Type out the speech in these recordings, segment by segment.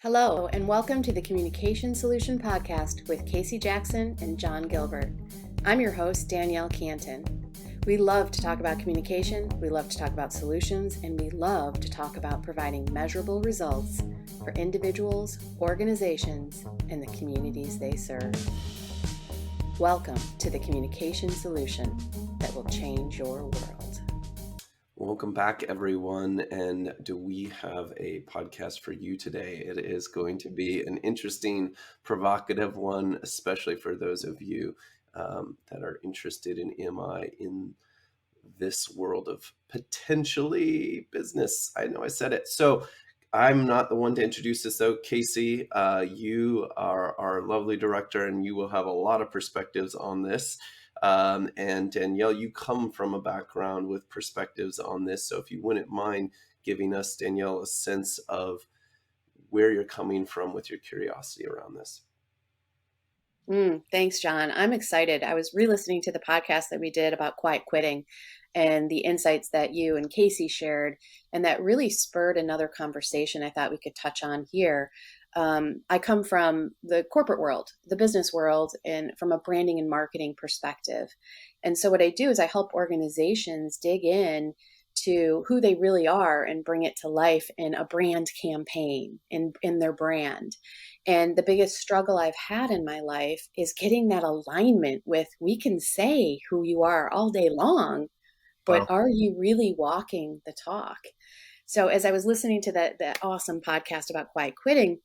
Hello, and welcome to the Communication Solution Podcast with Casey Jackson and John Gilbert. I'm your host, Danielle Canton. We love to talk about communication, we love to talk about solutions, and we love to talk about providing measurable results for individuals, organizations, and the communities they serve. Welcome to the Communication Solution that will change your world. Welcome back, everyone. And do we have a podcast for you today? It is going to be an interesting, provocative one, especially for those of you that are interested in MI in this world of potentially business. I know I said it. So I'm not the one to introduce this, though. Casey, you are our lovely director, and you will have a lot of perspectives on this. And Danielle, you come from a background with perspectives on this. So if you wouldn't mind giving us, Danielle, a sense of where you're coming from with your curiosity around this. Thanks, John. I'm excited. I was re-listening to the podcast that we did about quiet quitting and the insights that you and Casey shared, and that really spurred another conversation I thought we could touch on here. I come from the corporate world, the business world, and from a branding and marketing perspective. And so what I do is I help organizations dig in to who they really are and bring it to life in a brand campaign, in their brand. And the biggest struggle I've had in my life is getting that alignment with, we can say who you are all day long, but Are you really walking the talk? So as I was listening to that awesome podcast about quiet quitting,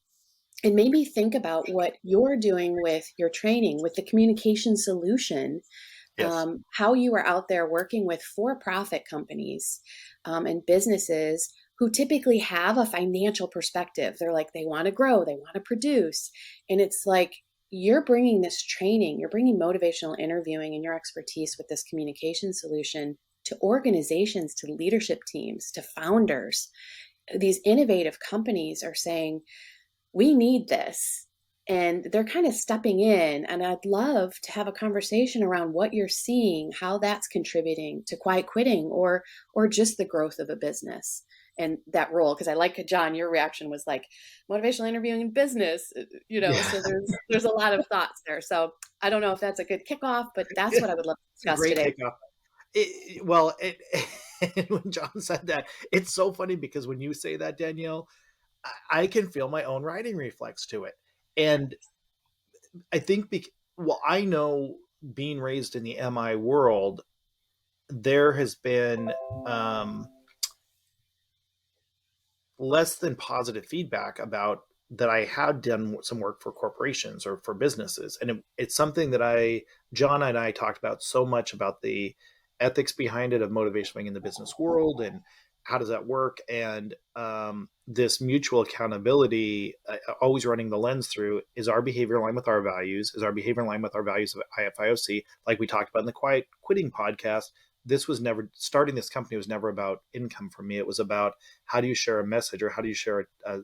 it made me think about what you're doing with your training, with the communication solution. Yes. How you are out there working with for-profit companies and businesses who typically have a financial perspective. They're like, they want to grow, they want to produce. And it's like, you're bringing this training, you're bringing motivational interviewing and your expertise with this communication solution to organizations, to leadership teams, to founders. These innovative companies are saying, we need this. And they're kind of stepping in, and I'd love to have a conversation around what you're seeing, how that's contributing to quiet quitting or just the growth of a business and that role. Because I like, John, your reaction was like motivational interviewing in business, So there's a lot of thoughts there. So I don't know if that's a good kickoff, but that's what I would love to discuss Great today. Kickoff. When John said that, it's so funny because when you say that, Danielle, I can feel my own writing reflex to it. And I think, I know being raised in the MI world, there has been less than positive feedback about that I had done some work for corporations or for businesses. And it's something that John and I talked about so much, about the ethics behind it of motivating in the business world and how does that work? And this mutual accountability, always running the lens through, is our behavior in line with our values? Is our behavior in line with our values of IFIOC? Like we talked about in the Quiet Quitting podcast, starting this company was never about income for me. It was about, how do you share a message, or how do you share a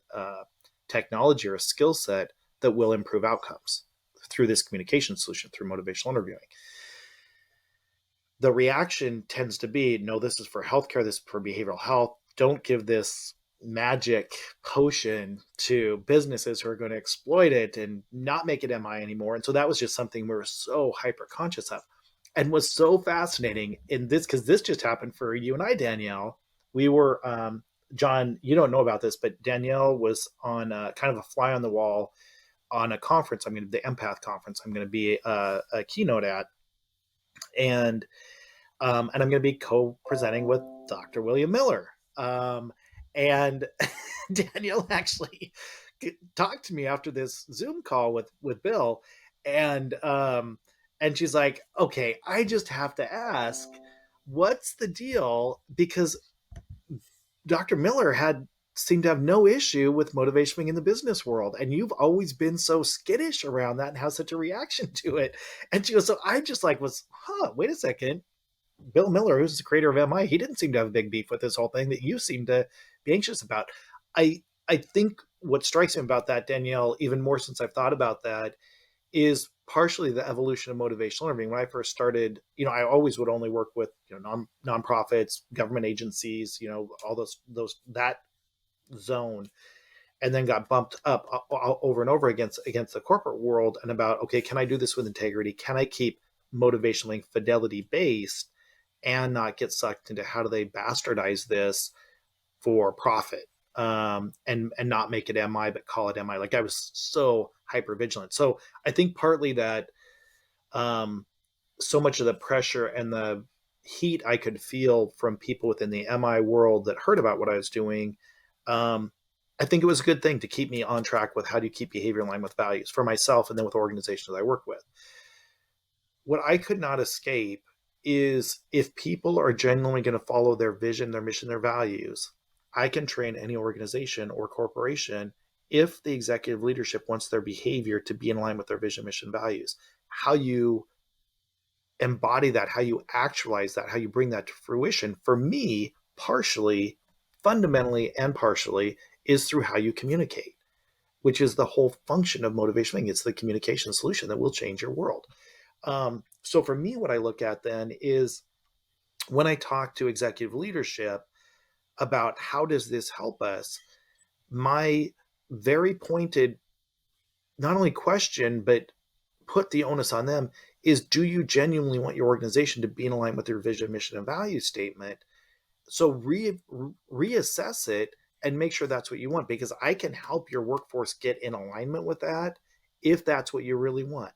technology or a skill set that will improve outcomes through this communication solution, through motivational interviewing. The reaction tends to be, no, this is for healthcare, this is for behavioral health. Don't give this magic potion to businesses who are going to exploit it and not make it MI anymore. And so that was just something we were so hyper conscious of, and was so fascinating in this, because this just happened for you and I, Danielle. We were, John, you don't know about this, but Danielle was on kind of a fly on the wall on a conference. The Empath Conference. I'm going to be a keynote at. And I'm going to be co-presenting with Dr. William Miller. And Danielle actually talked to me after this Zoom call with Bill. And she's like, okay, I just have to ask, what's the deal? Because Dr. Miller seemed to have no issue with motivating in the business world. And you've always been so skittish around that and have such a reaction to it. And she goes, so I just wait a second. Bill Miller, who's the creator of MI, he didn't seem to have a big beef with this whole thing that you seem to be anxious about. I think what strikes me about that, Danielle, even more since I've thought about that, is partially the evolution of motivational interviewing. When I first started, I always would only work with nonprofits, government agencies, all those that zone. and then got bumped up over and over against the corporate world, and about, okay, can I do this with integrity? Can I keep motivationally fidelity based and not get sucked into how do they bastardize this for profit, and not make it MI but call it MI. Like, I was so hyper vigilant. So I think partly that, so much of the pressure and the heat I could feel from people within the MI world that heard about what I was doing, um, I think it was a good thing to keep me on track with how do you keep behavior in line with values for myself and then with organizations I work with. What I could not escape is, if people are genuinely going to follow their vision, their mission, their values, I can train any organization or corporation if the executive leadership wants their behavior to be in line with their vision, mission, values. How you embody that, how you actualize that, how you bring that to fruition, for me, partially, fundamentally, and partially, is through how you communicate, which is the whole function of motivation. It's the communication solution that will change your world. So for me, what I look at then is, when I talk to executive leadership about how does this help us, my very pointed, not only question, but put the onus on them, is, do you genuinely want your organization to be in alignment with your vision, mission, and value statement? So reassess it and make sure that's what you want, because I can help your workforce get in alignment with that if that's what you really want.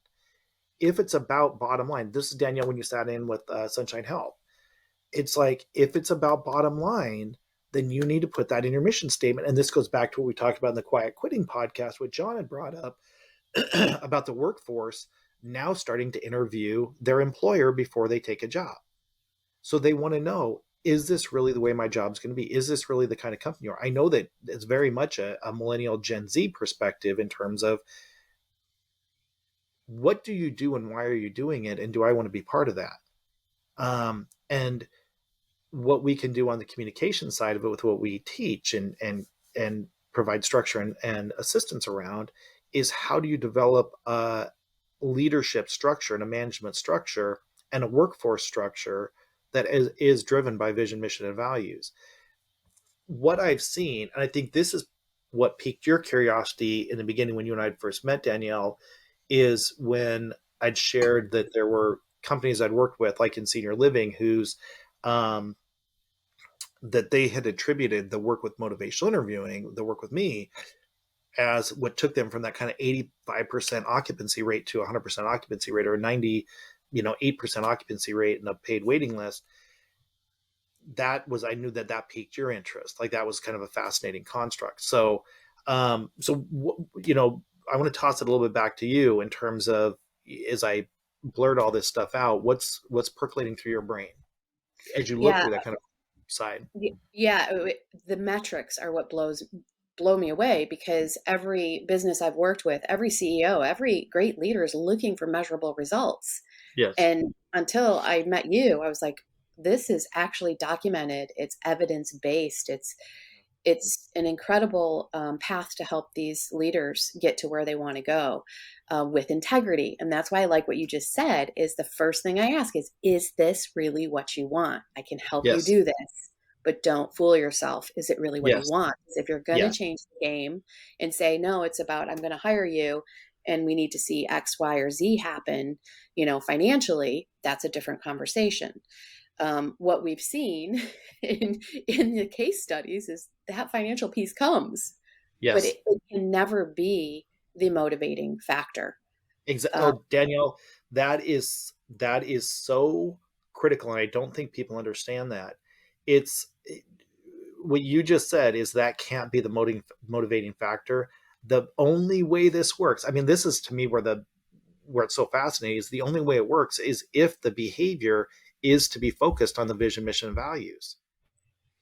If it's about bottom line, this is Danielle when you sat in with Sunshine Health. It's like, if it's about bottom line, then you need to put that in your mission statement. And this goes back to what we talked about in the Quiet Quitting podcast, what John had brought up about the workforce now starting to interview their employer before they take a job. So they want to know, is this really the way my job's going to be? Is this really the kind of company you are? I know that it's very much a millennial Gen Z perspective in terms of, what do you do and why are you doing it? And do I want to be part of that? And what we can do on the communication side of it with what we teach and provide structure and assistance around, is, how do you develop a leadership structure and a management structure and a workforce structure that is driven by vision, mission, and values. What I've seen, and I think this is what piqued your curiosity in the beginning when you and I first met, Danielle, is when I'd shared that there were companies I'd worked with, like in senior living, whose that they had attributed the work with motivational interviewing, the work with me, as what took them from that kind of 85% occupancy rate to 100% occupancy rate, or 8% occupancy rate in a paid waiting list. That was, I knew that piqued your interest. Like, that was kind of a fascinating construct. So, I want to toss it a little bit back to you in terms of, as I blurt all this stuff out, what's percolating through your brain as you look Yeah, through that kind of side. yeah. The metrics are what blow me away, because every business I've worked with, every CEO, every great leader is looking for measurable results. Yes. And until I met you, I was like, this is actually documented. It's evidence based. It's an incredible path to help these leaders get to where they want to go with integrity. And that's why I like what you just said. Is the first thing I ask is this really what you want? I can help you Yes. do this, but don't fool yourself. Is it really what you Yes. want? 'Cause if you're going to Yes. change the game and say, no, it's about, I'm going to hire you and we need to see X, Y, or Z happen, financially, that's a different conversation. What we've seen in the case studies is that financial piece comes, but Yes. it can never be the motivating factor. Exactly. Uh, Oh, Danielle, that is so critical, and I don't think people understand that. It's what you just said, is that can't be the motivating factor. The only way this works, I mean, this is to me where it's so fascinating, is the only way it works is if the behavior is to be focused on the vision, mission, and values.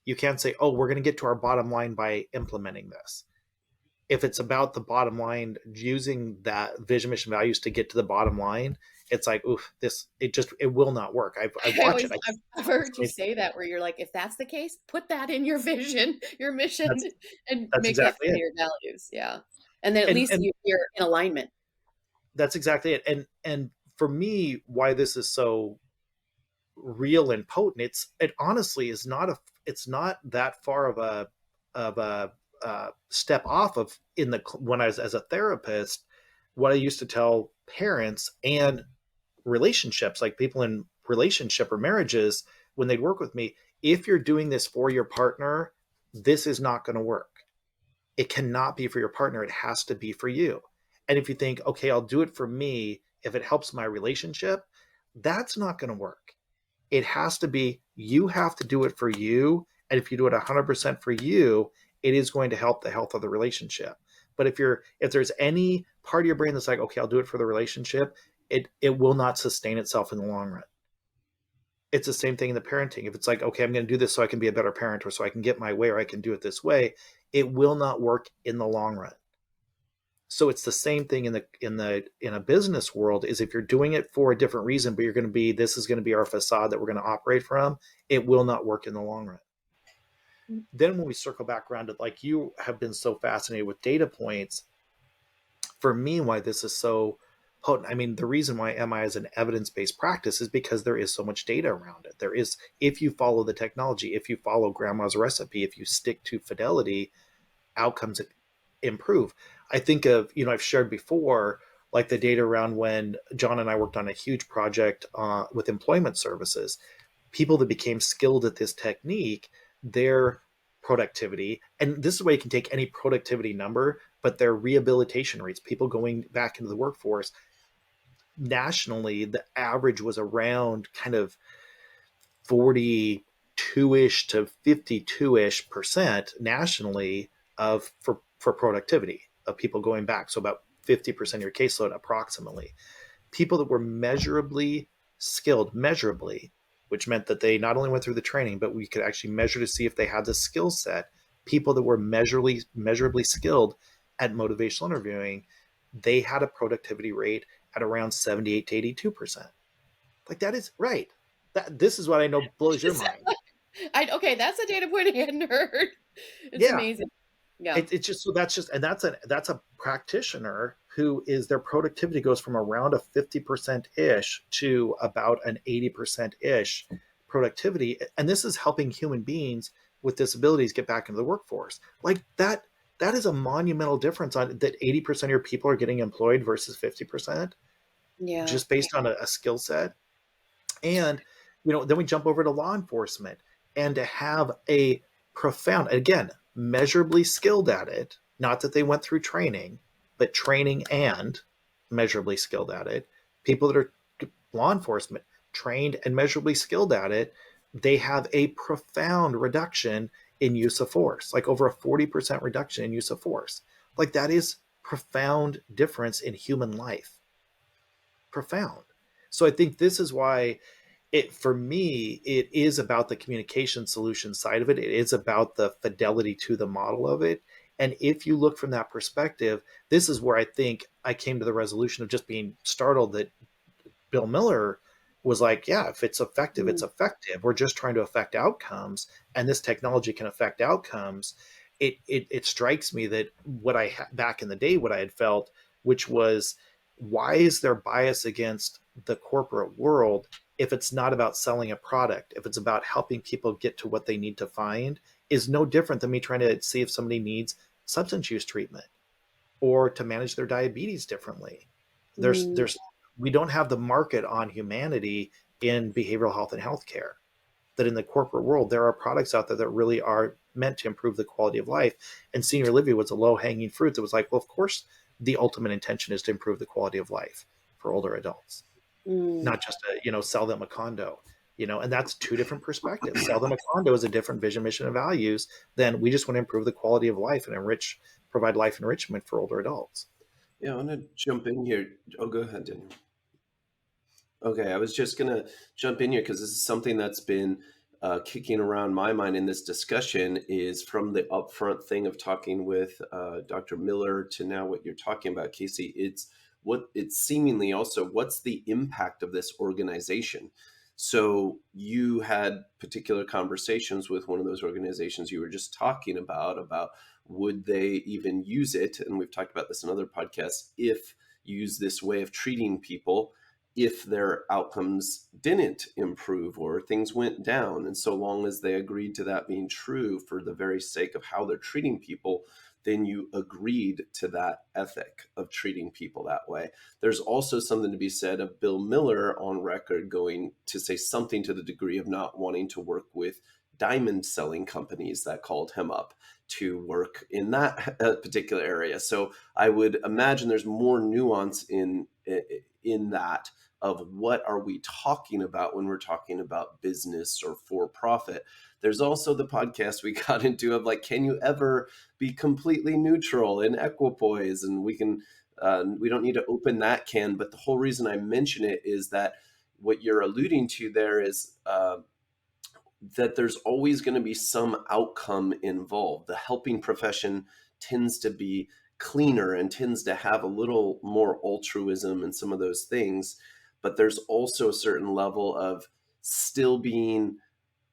You can't say, oh, we're going to get to our bottom line by implementing this. If it's about the bottom line, using that vision, mission, values to get to the bottom line, it's like, oof, it will not work. I've watched it. I've heard you say that, where you're like, if that's the case, put that in your vision, your mission, that's and that's make that exactly part of it. your values. Yeah. And then at least And you're in alignment. that's exactly it. And for me, why this is so real and potent, it honestly is not it's not that far of a step off of when I was as a therapist, what I used to tell parents and relationships, like people in relationship or marriages, when they'd work with me, if you're doing this for your partner, this is not going to work. It cannot be for your partner. It has to be for you. And if you think, okay, I'll do it for me if it helps my relationship, that's not going to work. It has to be, you have to do it for you. And if you do it 100% for you, it is going to help the health of the relationship. But if there's any part of your brain that's like, okay, I'll do it for the relationship, it will not sustain itself in the long run. It's the same thing in the parenting. If it's like, okay, I'm going to do this so I can be a better parent, or so I can get my way, or I can do it this way, it will not work in the long run. So it's the same thing in a business world. Is if you're doing it for a different reason, but this is going to be our facade that we're going to operate from, it will not work in the long run. Then when we circle back around to, like, you have been so fascinated with data points, for me, why this is so potent. I mean, the reason why MI is an evidence-based practice is because there is so much data around it. There is, if you follow the technology, if you follow grandma's recipe, if you stick to fidelity, outcomes improve. I think of, I've shared before, like the data around when John and I worked on a huge project with employment services. People that became skilled at this technique, their productivity, and this is why you can take any productivity number, but their rehabilitation rates, people going back into the workforce, nationally, the average was around kind of 42-ish to 52-ish% nationally for productivity of people going back. So about 50% of your caseload approximately. People that were measurably skilled, which meant that they not only went through the training, but we could actually measure to see if they had the skill set. People that were measurably skilled at motivational interviewing, they had a productivity rate at around 78 to 82%. Like, that is right. This is what I know blows your mind. Okay, that's a data point I hadn't heard. It's Yeah. amazing. Yeah. It's just, so that's a practitioner who is, their productivity goes from around a 50% ish to about an 80% ish productivity. And this is helping human beings with disabilities get back into the workforce. Like, that is a monumental difference on that. 80% of your people are getting employed versus 50%, Yeah. just based on a skill set. And, then we jump over to law enforcement, and to have a profound, again, measurably skilled at it, not that they went through training, but training and measurably skilled at it. People that are law enforcement, trained and measurably skilled at it, they have a profound reduction in use of force, like over a 40% reduction in use of force. Like, that is profound difference in human life. Profound. So I think this is why for me, it is about the communication solution side of it. It is about the fidelity to the model of it. And if you look from that perspective, this is where I think I came to the resolution of just being startled that Bill Miller was like, yeah, if it's effective, it's effective. We're just trying to affect outcomes, and this technology can affect outcomes. It strikes me that back in the day, what I had felt, which was, why is there bias against the corporate world if it's not about selling a product? If it's about helping people get to what they need to find, is no different than me trying to see if somebody needs substance use treatment or to manage their diabetes differently. There's we don't have the market on humanity in behavioral health and healthcare. That in the corporate world, there are products out there that really are meant to improve the quality of life. And senior living was a low hanging fruit that was like, well, of course, the ultimate intention is to improve the quality of life for older adults, not just to, sell them a condo, and that's two different perspectives. Sell them a condo is a different vision, mission, and values than we just want to improve the quality of life and provide life enrichment for older adults. Yeah, I want to jump in here. Oh, go ahead, Daniel. Okay, I was just going to jump in here because this is something that's been kicking around my mind in this discussion, is from the upfront thing of talking with Dr. Miller to now what you're talking about, Casey. It's seemingly also, what's the impact of this organization? So you had particular conversations with one of those organizations you were just talking about would they even use it? And we've talked about this in other podcasts. If you use this way of treating people, if their outcomes didn't improve or things went down. And so long as they agreed to that being true for the very sake of how they're treating people, then you agreed to that ethic of treating people that way. There's also something to be said of Bill Miller on record going to say something to the degree of not wanting to work with diamond selling companies that called him up to work in that particular area. So I would imagine there's more nuance in that of what are we talking about when we're talking about business or for profit. There's also the podcast we got into of like, can you ever be completely neutral and equipoise? And we don't need to open that can, but the whole reason I mention it is that what you're alluding to there is that there's always going to be some outcome involved. The helping profession tends to be cleaner and tends to have a little more altruism and some of those things, but there's also a certain level of still being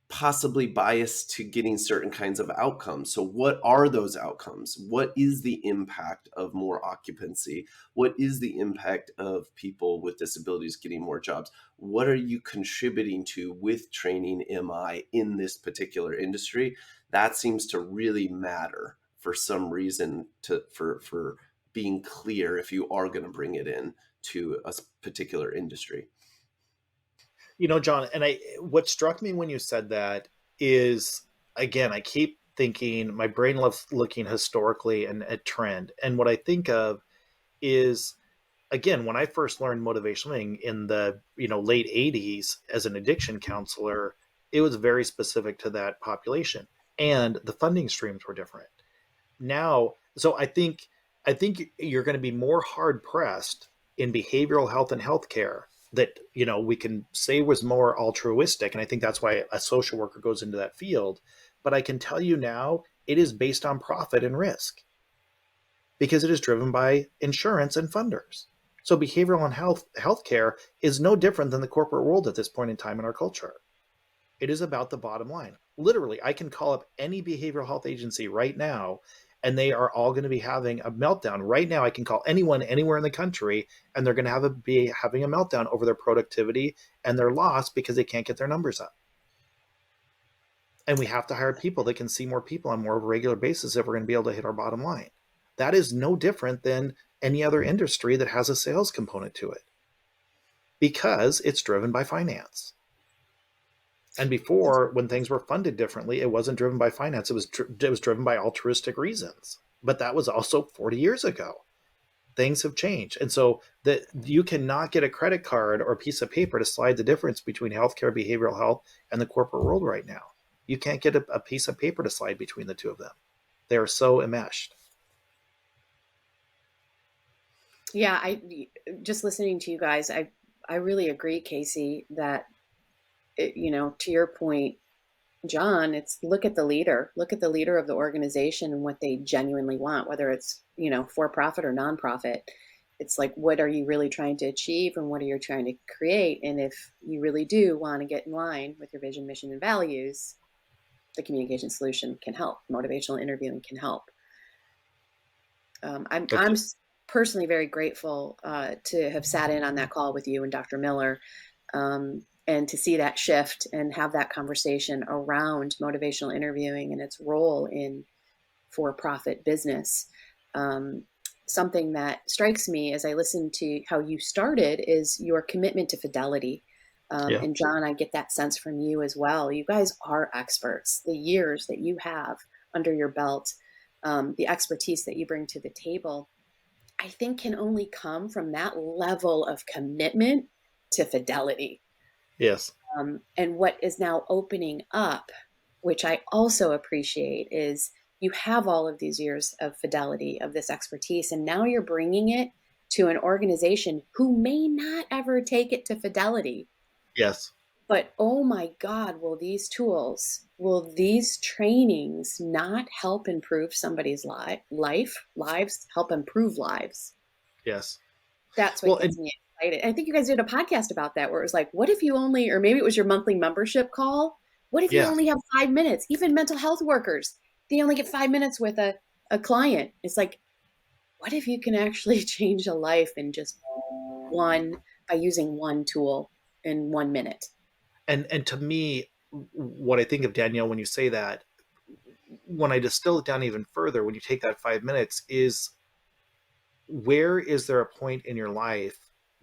possibly biased to getting certain kinds of outcomes. So what are those outcomes? What is the impact of more occupancy? What is the impact of people with disabilities getting more jobs? What are you contributing to with training MI in this particular industry? That seems to really matter for some reason for being clear if you are going to bring it in to a particular industry. John, and what struck me when you said that is, again, I keep thinking, my brain loves looking historically and at trend. And what I think of is, again, when I first learned motivational in the late 80s as an addiction counselor, it was very specific to that population. And the funding streams were different. Now, so I think you're going to be more hard pressed in behavioral health and healthcare that we can say was more altruistic, and I think that's why a social worker goes into that field. But I can tell you now, it is based on profit and risk because it is driven by insurance and funders. So behavioral and healthcare is no different than the corporate world at this point in time in our culture. It is about the bottom line. Literally, I can call up any behavioral health agency right now, and they are all going to be having a meltdown. Right now, I can call anyone anywhere in the country, and they're going to be having a meltdown over their productivity and their loss because they can't get their numbers up. And we have to hire people that can see more people on more of a regular basis if we're going to be able to hit our bottom line. That is no different than any other industry that has a sales component to it because it's driven by finance. And before, when things were funded differently, it wasn't driven by finance. It was driven by altruistic reasons. But that was also 40 years ago. Things have changed. And so that you cannot get a credit card or a piece of paper to slide the difference between healthcare, behavioral health, and the corporate world right now. You can't get a piece of paper to slide between the two of them. They are so enmeshed. Yeah, I just listening to you guys, I really agree, Casey, that to your point, John, it's look at the leader of the organization and what they genuinely want, whether it's, for profit or nonprofit. It's like, what are you really trying to achieve and what are you trying to create? And if you really do want to get in line with your vision, mission, and values, the communication solution can help. Motivational interviewing can help. I'm personally very grateful to have sat in on that call with you and Dr. Miller. And to see that shift and have that conversation around motivational interviewing and its role in for-profit business. Something that strikes me as I listen to how you started is your commitment to fidelity. And John, I get that sense from you as well. You guys are experts. The years that you have under your belt, the expertise that you bring to the table, I think can only come from that level of commitment to fidelity. Yes. And what is now opening up, which I also appreciate, is you have all of these years of fidelity, of this expertise, and now you're bringing it to an organization who may not ever take it to fidelity. Yes. But oh my God, will these tools, will these trainings not help improve somebody's lives, help improve lives? Yes. That's what gets me excited. I think you guys did a podcast about that where it was like, what if you only, or maybe it was your monthly membership call. What if you only have 5 minutes? Even mental health workers, they only get 5 minutes with a client. It's like, what if you can actually change a life in just one by using one tool in 1 minute. And to me, what I think of, Danielle, when you say that, when I distill it down even further, when you take that 5 minutes, is where is there a point in your life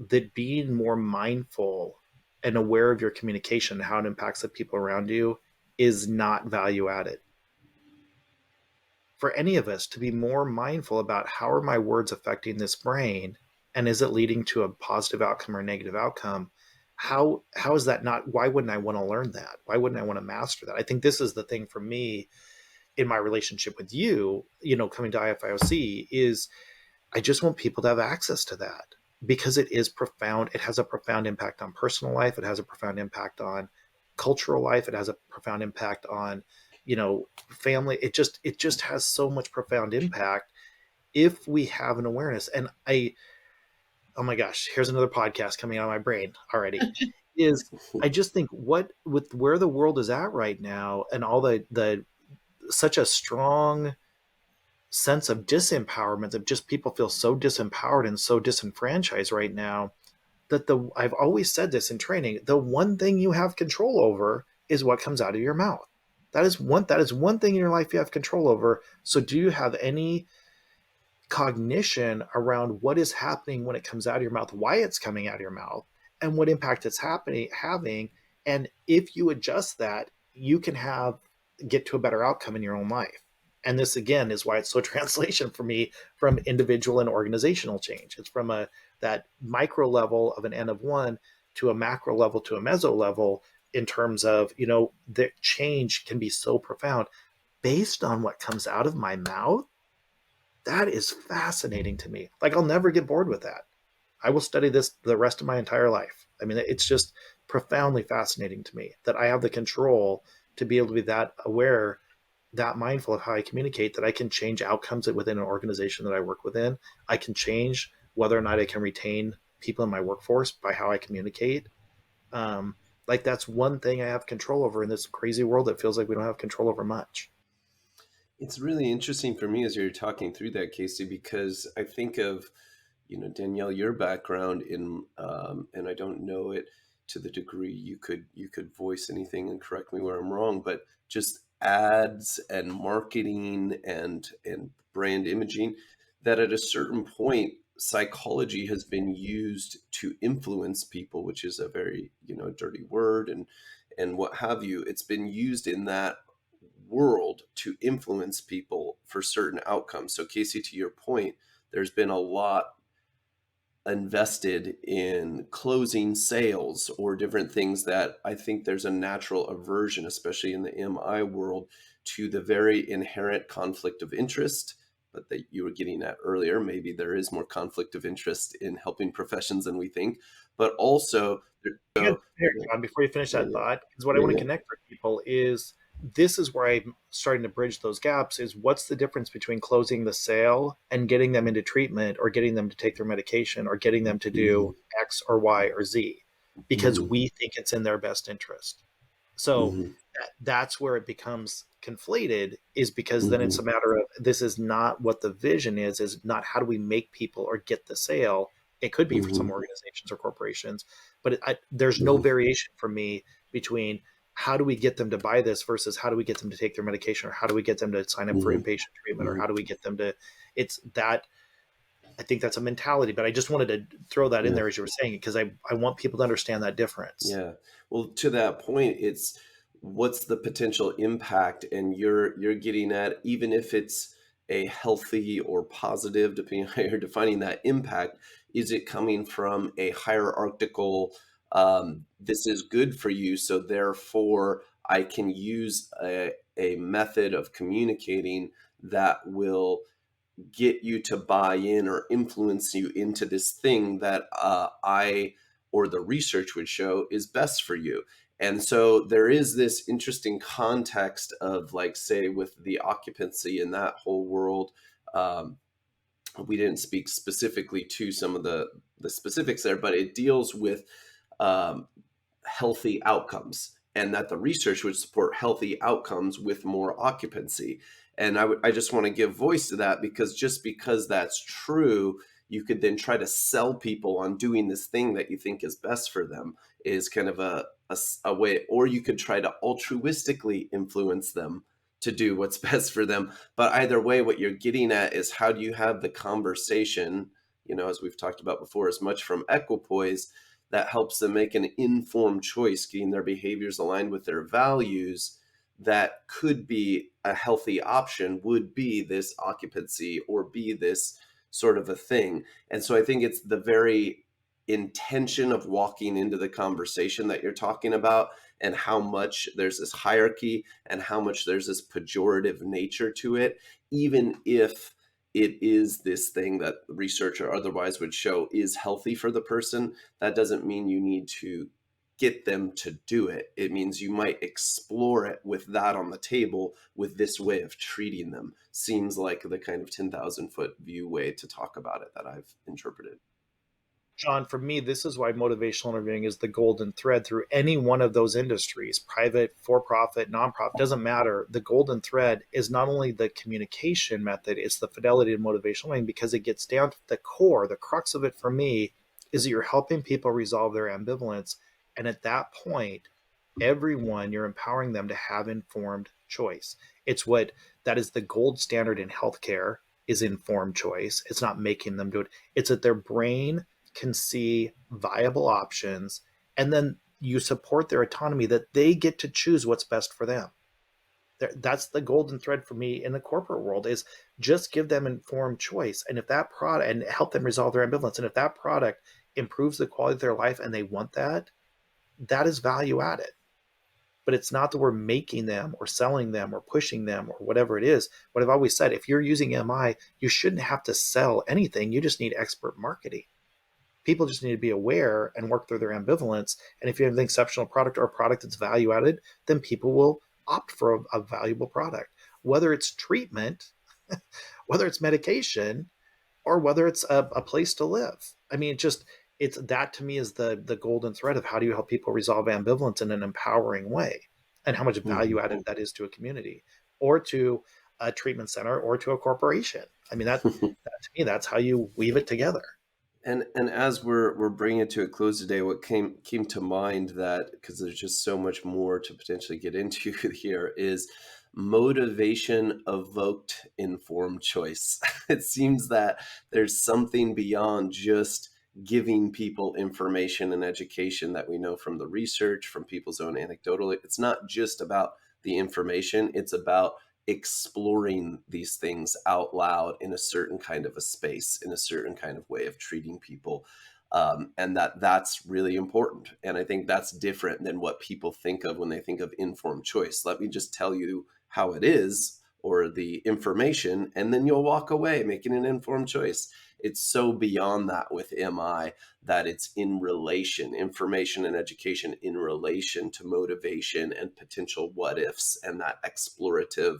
that being more mindful and aware of your communication, how it impacts the people around you, is not value added? For any of us to be more mindful about how are my words affecting this brain, and is it leading to a positive outcome or a negative outcome? How is that not? Why wouldn't I want to learn that? Why wouldn't I want to master that? I think this is the thing for me in my relationship with you, coming to IFIOC, is I just want people to have access to that, because it is profound. It has a profound impact on personal life. It has a profound impact on cultural life. It has a profound impact on, family. It just has so much profound impact if we have an awareness. And oh my gosh, here's another podcast coming out of my brain already. Is I just think, what with where the world is at right now, and all the such a strong sense of disempowerment, of just people feel so disempowered and so disenfranchised right now, that I've always said this in training, the one thing you have control over is what comes out of your mouth. That is one thing in your life you have control over. So do you have any cognition around what is happening when it comes out of your mouth, why it's coming out of your mouth, and what impact it's having? And if you adjust that, you can get to a better outcome in your own life. And this again is why it's so translation for me from individual and organizational change. It's from that micro level of an N of one to a macro level to a meso level, in terms of, the change can be so profound based on what comes out of my mouth. That is fascinating to me. Like, I'll never get bored with that. I will study this the rest of my entire life. I mean, it's just profoundly fascinating to me that I have the control to be able to be that aware, that mindful of how I communicate, that I can change outcomes within an organization that I work within. I can change whether or not I can retain people in my workforce by how I communicate. Um, like, that's one thing I have control over in this crazy world that feels like we don't have control over much. It's really interesting for me as you're talking through that, Casey, because I think of, Danielle, your background in, and I don't know it to the degree you could voice anything and correct me where I'm wrong, but just ads and marketing and brand imaging, that at a certain point, psychology has been used to influence people, which is a very, dirty word and what have you. It's been used in that world to influence people for certain outcomes. So Casey, to your point, there's been a lot invested in closing sales or different things that I think there's a natural aversion, especially in the MI world, to the very inherent conflict of interest. But that you were getting at earlier, maybe there is more conflict of interest in helping professions than we think, but also, Good. so Here, John, before you finish yeah, that thought, because what I yeah, want to yeah, connect for people is, this is where I'm starting to bridge those gaps, is what's the difference between closing the sale and getting them into treatment, or getting them to take their medication, or getting them to mm-hmm, do X or Y or Z, because mm-hmm, we think it's in their best interest. So mm-hmm, that's where it becomes conflated, is because then it's mm-hmm, a matter of, this is not what the vision is not how do we make people or get the sale. It could be for mm-hmm, some organizations or corporations, but there's no mm-hmm, variation for me between how do we get them to buy this versus how do we get them to take their medication, or how do we get them to sign up for mm-hmm, inpatient treatment, or mm-hmm. how do we get them to, it's that. I think that's a mentality, but I just wanted to throw that in Yeah. there as you were saying it, because I want people to understand that difference. Yeah. Well, to that point, it's what's the potential impact, and you're getting at, even if it's a healthy or positive, depending on how you're defining that impact, is it coming from a hierarchical, this is good for you, so therefore I can use a method of communicating that will get you to buy in or influence you into this thing that I or the research would show is best for you. And so there is this interesting context of, like, say, with the occupancy in that whole world. Um, we didn't speak specifically to some of the specifics there, but it deals with um, healthy outcomes, and that the research would support healthy outcomes with more occupancy. And I just want to give voice to that, because just because that's true, you could then try to sell people on doing this thing that you think is best for them, is kind of a way. Or you could try to altruistically influence them to do what's best for them. But either way, what you're getting at is, how do you have the conversation, as we've talked about before, as much from equipoise that helps them make an informed choice, getting their behaviors aligned with their values. That could be a healthy option, would be this occupancy or be this sort of a thing. And so I think it's the very intention of walking into the conversation that you're talking about, and how much there's this hierarchy and how much there's this pejorative nature to it, even if it is this thing that research or otherwise would show is healthy for the person. That doesn't mean you need to get them to do it. It means you might explore it with that on the table, with this way of treating them. Seems like the kind of 10,000 foot view way to talk about it that I've interpreted. John, for me, this is why motivational interviewing is the golden thread through any one of those industries, private, for-profit, nonprofit, doesn't matter. The golden thread is not only the communication method, it's the fidelity of motivational learning, because it gets down to the core. The crux of it for me is that you're helping people resolve their ambivalence. And at that point, everyone, you're empowering them to have informed choice. That is the gold standard in healthcare, is informed choice. It's not making them do it. It's that their brain can see viable options, and then you support their autonomy, that they get to choose what's best for them. That's the golden thread for me in the corporate world, is just give them informed choice. And if that product, and help them resolve their ambivalence, and if that product improves the quality of their life and they want that, that is value added. But it's not that we're making them or selling them or pushing them or whatever it is. What I've always said, if you're using MI, you shouldn't have to sell anything. You just need expert marketing. People just need to be aware and work through their ambivalence. And if you have an exceptional product or a product that's value added, then people will opt for a valuable product, whether it's treatment, whether it's medication, or whether it's a place to live. I mean, it's that to me is the golden thread of how do you help people resolve ambivalence in an empowering way, and how much value added that is to a community or to a treatment center or to a corporation. I mean, that to me, that's how you weave it together. And as we're bringing it to a close today, what came to mind, that because there's just so much more to potentially get into here, is motivation evoked informed choice. It seems that there's something beyond just giving people information and education that we know from the research, from people's own anecdotal. It's not just about the information, it's about exploring these things out loud in a certain kind of a space, in a certain kind of way of treating people. And that's really important. And I think that's different than what people think of when they think of informed choice. Let me just tell you how it is, or the information, and then you'll walk away making an informed choice. It's so beyond that with MI, that it's in relation, information and education in relation to motivation and potential what ifs, and that explorative,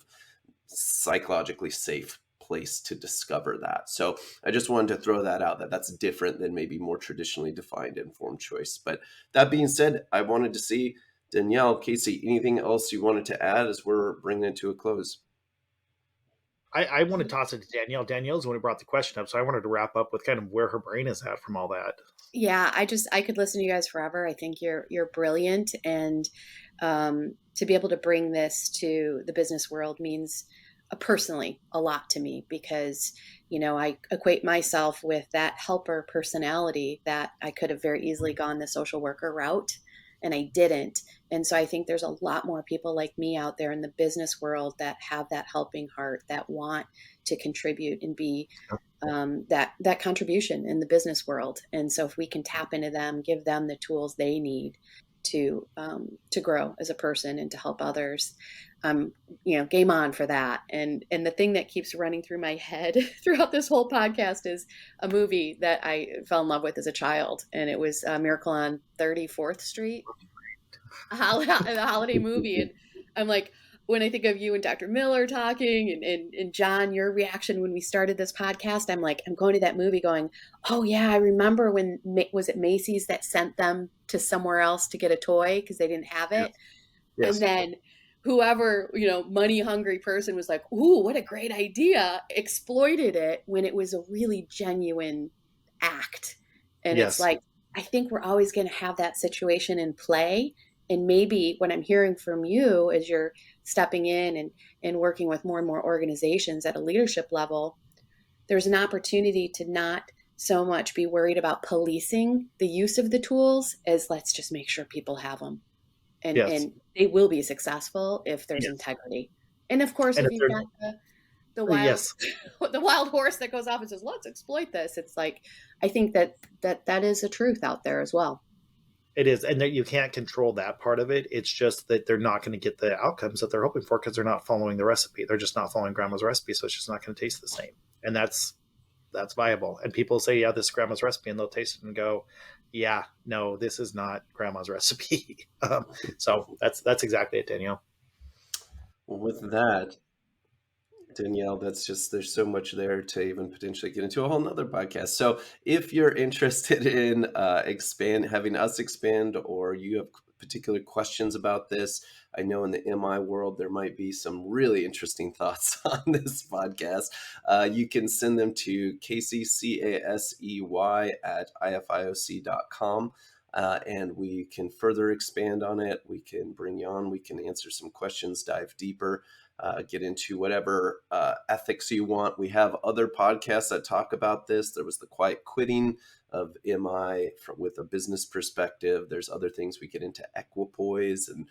psychologically safe place to discover that. So I just wanted to throw that out, that that's different than maybe more traditionally defined informed choice. But that being said, I wanted to see, Danielle, Casey, anything else you wanted to add as we're bringing it to a close? I want to toss it to Danielle. Danielle's the one who brought the question up, so I wanted to wrap up with kind of where her brain is at from all that. Yeah, I could listen to you guys forever. I think you're brilliant, and to be able to bring this to the business world means personally a lot to me, because I equate myself with that helper personality that I could have very easily gone the social worker route, and I didn't. And so I think there's a lot more people like me out there in the business world that have that helping heart, that want to contribute and be that contribution in the business world. And so if we can tap into them, give them the tools they need to grow as a person and to help others, game on for that. And the thing that keeps running through my head throughout this whole podcast is a movie that I fell in love with as a child, and it was Miracle on 34th Street, a holiday movie. And I'm like, when I think of you and Dr. Miller talking, and John, your reaction when we started this podcast, I'm like, I'm going to that movie going, oh yeah, I remember when, was it Macy's that sent them to somewhere else to get a toy because they didn't have it? Yes. And then whoever, money hungry person was like, ooh, what a great idea, exploited it when it was a really genuine act. And it's Yes. like, I think we're always going to have that situation in play. And maybe what I'm hearing from you as you're stepping in and working with more and more organizations at a leadership level, there's an opportunity to not so much be worried about policing the use of the tools as let's just make sure people have them. Yes. And they will be successful if there's Yes. integrity. And of course, And if if you've there's, got the wild yes, the wild horse that goes off and says, let's exploit this, it's like, I think that is a truth out there as well. it is. And that you can't control that part of it. It's just that they're not going to get the outcomes that they're hoping for because they're not following the recipe. They're just not following grandma's recipe. So it's just not going to taste the same. And that's viable. And people say, yeah, this is grandma's recipe. And they'll taste it and go, yeah, no, this is not grandma's recipe. So that's exactly it, Danielle. Well, with that, Danielle, there's so much there to even potentially get into a whole nother podcast. So if you're interested in having us expand, or you have particular questions about this, I know in the MI world, there might be some really interesting thoughts on this podcast. You can send them to Casey, CASEY at ifioc.com. And we can further expand on it. We can bring you on. We can answer some questions, dive deeper. Get into whatever ethics you want. We have other podcasts that talk about this. There was the quiet quitting of MI with a business perspective. There's other things we get into equipoise and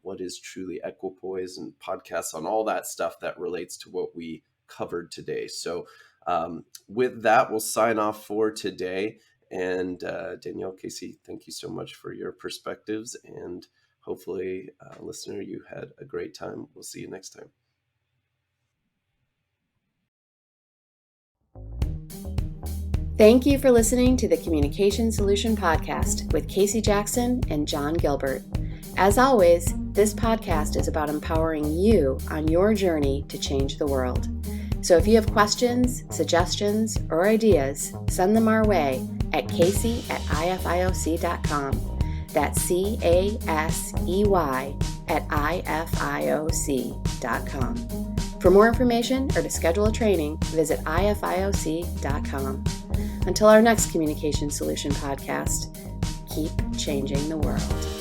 what is truly equipoise, and podcasts on all that stuff that relates to what we covered today. So with that, we'll sign off for today. And Danielle, Casey, thank you so much for your perspectives, and hopefully, listener, you had a great time. We'll see you next time. Thank you for listening to the Communication Solution Podcast with Casey Jackson and John Gilbert. As always, this podcast is about empowering you on your journey to change the world. So if you have questions, suggestions, or ideas, send them our way at casey@ifioc.com. That's CASEY@ifioc.com. For more information or to schedule a training, visit ifioc.com. Until our next Communication Solution Podcast, keep changing the world.